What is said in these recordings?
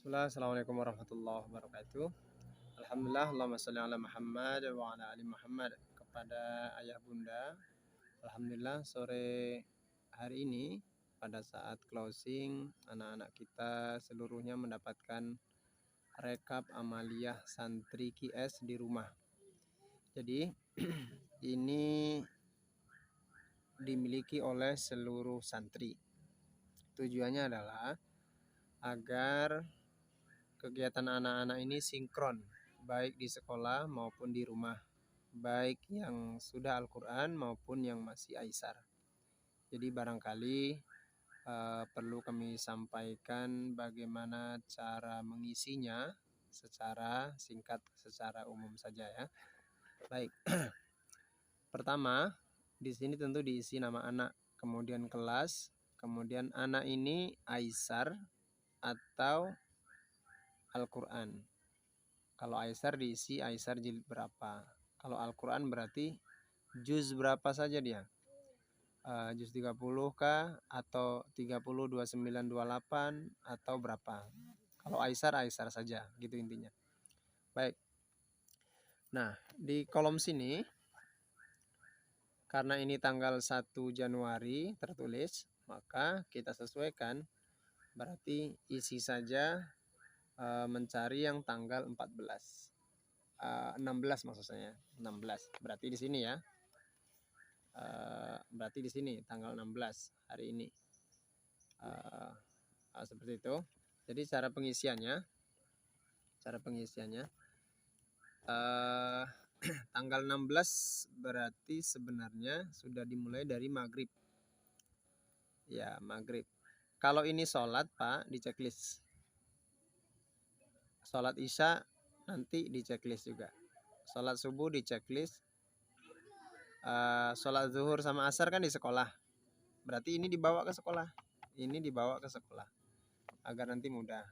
Bismillah, Assalamualaikum warahmatullahi wabarakatuh. Alhamdulillah, Allahumma sholli ala Muhammad wa ala ali Muhammad. Kepada ayah bunda, Alhamdulillah sore hari ini pada saat closing anak-anak kita seluruhnya mendapatkan rekap amaliyah santri QS di rumah. Jadi ini dimiliki oleh seluruh santri. Tujuannya adalah agar kegiatan anak-anak ini sinkron, baik di sekolah maupun di rumah, baik yang sudah Al-Quran maupun yang masih Aisar. Jadi barangkali perlu kami sampaikan bagaimana cara mengisinya secara singkat, secara umum saja ya. Baik, pertama di sini tentu diisi nama anak, kemudian kelas, kemudian anak ini Aisar atau Al-Quran. Kalau Aisar diisi Aisar jilid berapa. Kalau Al-Quran berarti juz berapa saja dia. Juz 30 kah atau 30, 29, 28 atau berapa. Kalau Aisar, Aisar saja gitu intinya. Baik. Nah di kolom sini karena ini tanggal 1 Januari tertulis, maka kita sesuaikan berarti isi saja mencari yang tanggal 14. 16 maksud saya, 16. Berarti di sini ya. Berarti di sini tanggal 16 hari ini. Seperti itu. Jadi cara pengisiannya tanggal 16 berarti sebenarnya sudah dimulai dari maghrib. Ya, maghrib. Kalau ini sholat Pak, di checklist. Sholat isya nanti di checklist juga. Sholat subuh di checklist. Sholat zuhur sama asar kan di sekolah. Berarti ini dibawa ke sekolah. Ini dibawa ke sekolah agar nanti mudah.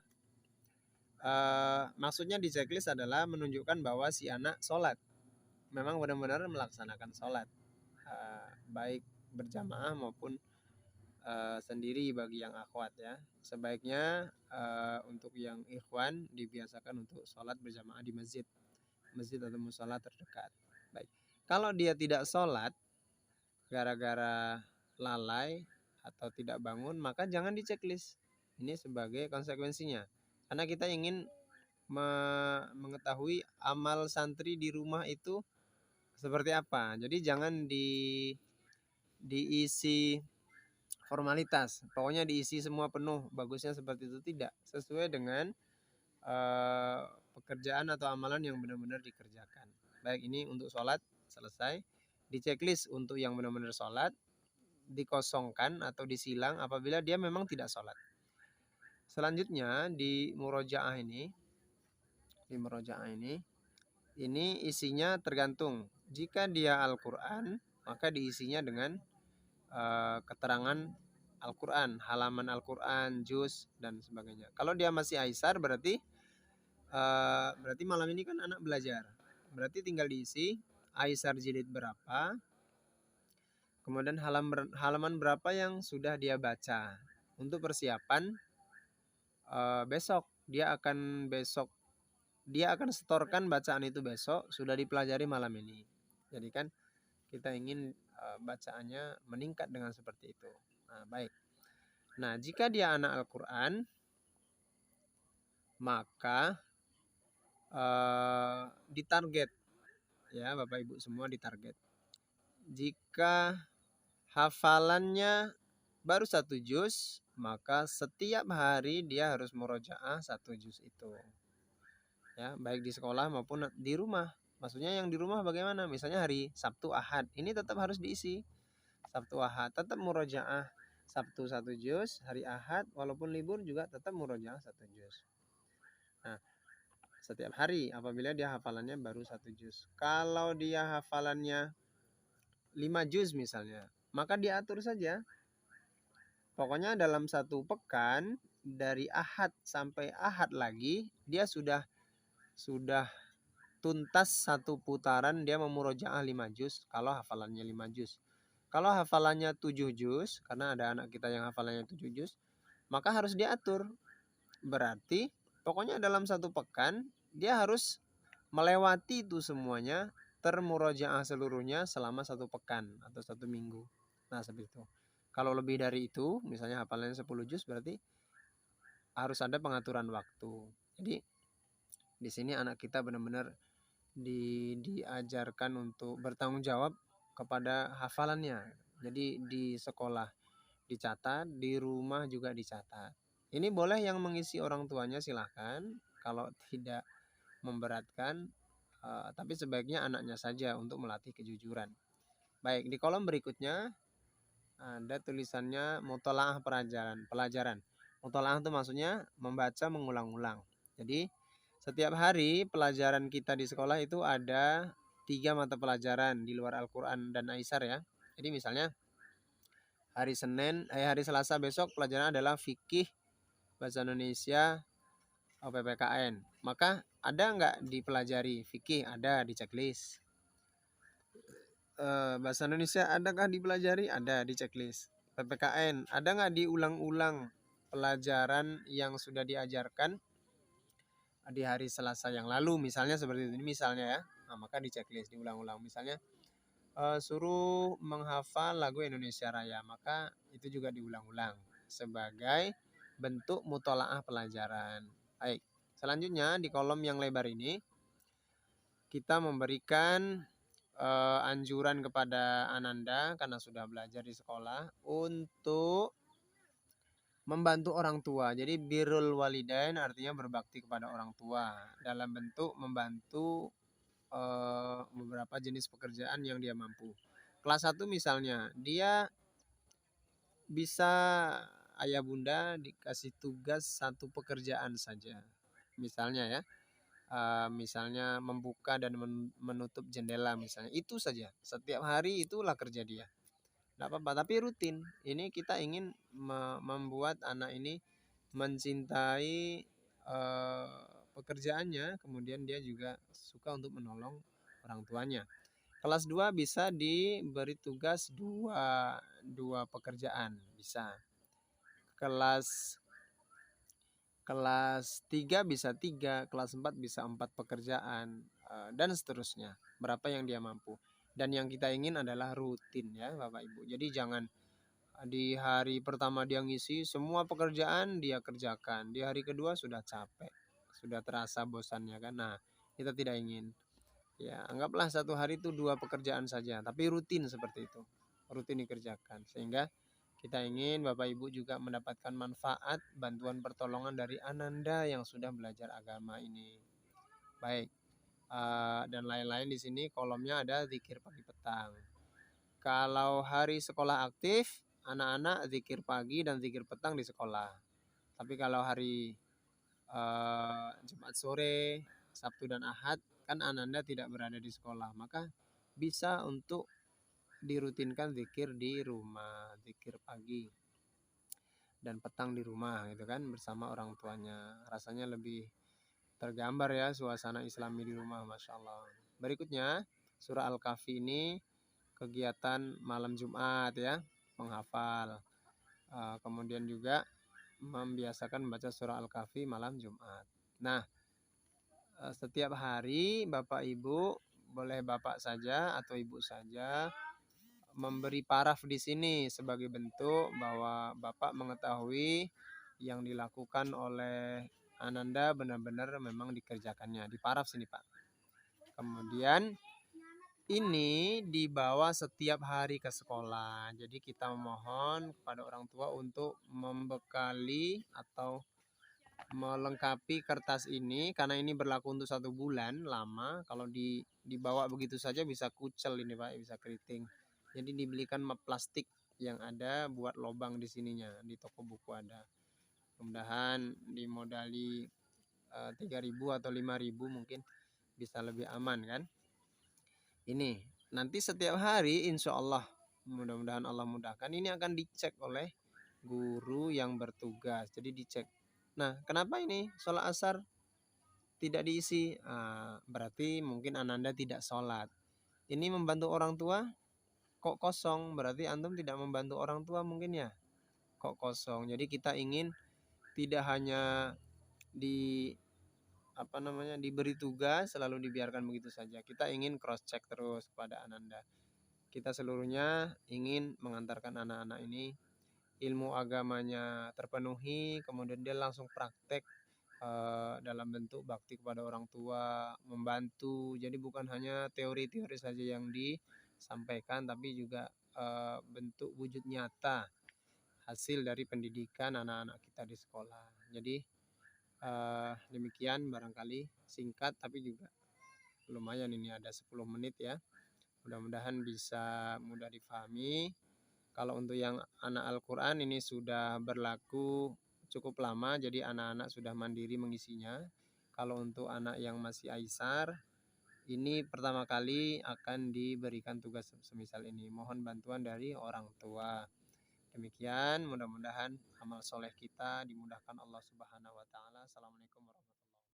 Maksudnya di checklist adalah menunjukkan bahwa si anak sholat, memang benar-benar melaksanakan sholat, baik berjamaah maupun sendiri bagi yang akhwat ya. Sebaiknya untuk yang ikhwan dibiasakan untuk sholat berjamaah di masjid atau musola terdekat. Baik. Kalau dia tidak sholat gara-gara lalai atau tidak bangun, maka jangan di checklist. Ini sebagai konsekuensinya. Karena kita ingin mengetahui amal santri di rumah itu seperti apa. Jadi jangan diisi formalitas. Pokoknya diisi semua penuh. Bagusnya seperti itu tidak. Sesuai dengan pekerjaan atau amalan yang benar-benar dikerjakan. Baik, ini untuk sholat selesai. Di checklist untuk yang benar-benar sholat, dikosongkan atau disilang apabila dia memang tidak sholat. Selanjutnya di murojaah ini, ini isinya tergantung. Jika dia Al-Quran, maka diisinya dengan keterangan Al-Quran, halaman Al-Quran, juz dan sebagainya. Kalau dia masih Aisar berarti malam ini kan anak belajar. Berarti tinggal diisi Aisar jilid berapa, kemudian halaman berapa yang sudah dia baca. Untuk persiapan besok dia akan setorkan bacaan itu besok, sudah dipelajari malam ini. Jadi kan kita ingin bacaannya meningkat dengan seperti itu. Nah, baik. Nah, jika dia anak Al-Quran, maka ditarget ya Bapak Ibu semua, ditarget. Jika hafalannya baru 1 juz, maka setiap hari dia harus murojaah 1 juz itu. Ya, baik di sekolah maupun di rumah. Maksudnya yang di rumah bagaimana? Misalnya hari Sabtu Ahad, ini tetap harus diisi. Sabtu Ahad tetap murojaah Sabtu 1 juz, hari Ahad walaupun libur juga tetap murojaah 1 juz. Nah, setiap hari apabila dia hafalannya baru 1 juz. Kalau dia hafalannya 5 juz misalnya, maka diatur saja. Pokoknya dalam 1 pekan dari Ahad sampai Ahad lagi dia sudah tuntas 1 putaran dia memurojaah 5 juz kalau hafalannya 5 juz. Kalau hafalannya 7 juz, karena ada anak kita yang hafalannya 7 juz, maka harus diatur. Berarti Pokoknya dalam 1 pekan dia harus melewati itu semuanya, termurojaah seluruhnya selama 1 pekan atau 1 minggu. Nah seperti itu. Kalau lebih dari itu, misalnya hafalannya 10 juz, berarti harus ada pengaturan waktu. Jadi di sini anak kita benar-benar diajarkan untuk bertanggung jawab kepada hafalannya. Jadi di sekolah dicatat, di rumah juga dicatat. Ini boleh yang mengisi orang tuanya, silahkan. Kalau tidak memberatkan, tapi sebaiknya anaknya saja untuk melatih kejujuran. Baik, di kolom berikutnya ada tulisannya mutolaah pelajaran. Mutolaah itu maksudnya membaca mengulang-ulang. Jadi setiap hari pelajaran kita di sekolah itu ada 3 mata pelajaran di luar Al-Quran dan Aisar ya. Jadi misalnya hari Selasa besok pelajaran adalah fikih, bahasa Indonesia, PPKN. Maka ada nggak dipelajari fikih? Ada di checklist. Bahasa Indonesia adakah dipelajari? Ada di checklist. PPKN ada nggak diulang-ulang pelajaran yang sudah diajarkan di hari Selasa yang lalu, misalnya seperti ini misalnya ya. Nah, maka di checklist diulang-ulang. Misalnya suruh menghafal lagu Indonesia Raya, maka itu juga diulang-ulang sebagai bentuk mutolaah pelajaran. Baik, selanjutnya di kolom yang lebar ini kita memberikan anjuran kepada Ananda karena sudah belajar di sekolah untuk membantu orang tua. Jadi birrul walidain artinya berbakti kepada orang tua dalam bentuk membantu beberapa jenis pekerjaan yang dia mampu. Kelas 1 misalnya, dia bisa ayah bunda dikasih tugas 1 pekerjaan saja. Misalnya ya, misalnya membuka dan menutup jendela misalnya. Itu saja. Setiap hari itulah kerja dia. Tidak apa-apa, tapi rutin. Ini kita ingin membuat anak ini mencintai pekerjaannya, kemudian dia juga suka untuk menolong orang tuanya. Kelas 2 bisa diberi tugas dua pekerjaan, bisa. Kelas 3 bisa 3, kelas 4 bisa 4 pekerjaan, dan seterusnya. Berapa yang dia mampu. Dan yang kita ingin adalah rutin ya Bapak Ibu. Jadi jangan di hari pertama dia ngisi semua pekerjaan dia kerjakan. Di hari kedua sudah capek, sudah terasa bosannya kan. Nah, kita tidak ingin. Ya, anggaplah 1 hari itu 2 pekerjaan saja, tapi rutin seperti itu. Rutin dikerjakan. Sehingga kita ingin Bapak Ibu juga mendapatkan manfaat, bantuan pertolongan dari Ananda yang sudah belajar agama ini. Baik, dan lain-lain di sini kolomnya ada zikir pagi petang. Kalau hari sekolah aktif, anak-anak zikir pagi dan zikir petang di sekolah. Tapi kalau hari Jumat sore, Sabtu dan Ahad, kan Ananda tidak berada di sekolah, maka bisa untuk dirutinkan zikir di rumah, zikir pagi dan petang di rumah gitu kan bersama orang tuanya. Rasanya lebih tergambar ya suasana Islami di rumah, Masya Allah. Berikutnya surah Al-Kahfi ini kegiatan malam Jumat ya, menghafal. Kemudian juga membiasakan membaca surah Al-Kahfi malam Jumat. Nah, setiap hari Bapak Ibu, boleh Bapak saja atau Ibu saja memberi paraf di sini sebagai bentuk bahwa Bapak mengetahui yang dilakukan oleh Ananda benar-benar memang dikerjakannya. Di paraf sini Pak. Kemudian ini dibawa setiap hari ke sekolah. Jadi kita memohon kepada orang tua untuk membekali atau melengkapi kertas ini karena ini berlaku untuk 1 bulan lama. Kalau dibawa begitu saja bisa kucel ini Pak, bisa keriting. Jadi dibelikan map plastik yang ada buat lubang di sininya, di toko buku ada. Mudah-mudahan dimodali 3.000 atau 5.000 mungkin bisa lebih aman kan. Ini nanti setiap hari insya Allah, mudah-mudahan Allah mudahkan, ini akan dicek oleh guru yang bertugas. Jadi dicek. Nah, kenapa ini sholat asar tidak diisi? Berarti mungkin Ananda tidak sholat. Ini membantu orang tua kok kosong, berarti antum tidak membantu orang tua mungkin ya, kok kosong. Jadi kita ingin tidak hanya di diberi tugas selalu dibiarkan begitu saja. Kita ingin cross check terus kepada Ananda. Kita seluruhnya ingin mengantarkan anak-anak ini ilmu agamanya terpenuhi, kemudian dia langsung praktek dalam bentuk bakti kepada orang tua, membantu. Jadi bukan hanya teori-teori saja yang disampaikan, tapi juga bentuk wujud nyata hasil dari pendidikan anak-anak kita di sekolah. Jadi demikian barangkali singkat tapi juga lumayan, ini ada 10 menit ya. Mudah-mudahan bisa mudah difahami. Kalau untuk yang anak Al-Quran ini sudah berlaku cukup lama, jadi anak-anak sudah mandiri mengisinya. Kalau untuk anak yang masih Aisar, ini pertama kali akan diberikan tugas semisal ini. Mohon bantuan dari orang tua. Demikian, mudah-mudahan amal soleh kita dimudahkan Allah Subhanahu wa Ta'ala. Assalamualaikum warahmatullahi wabarakatuh.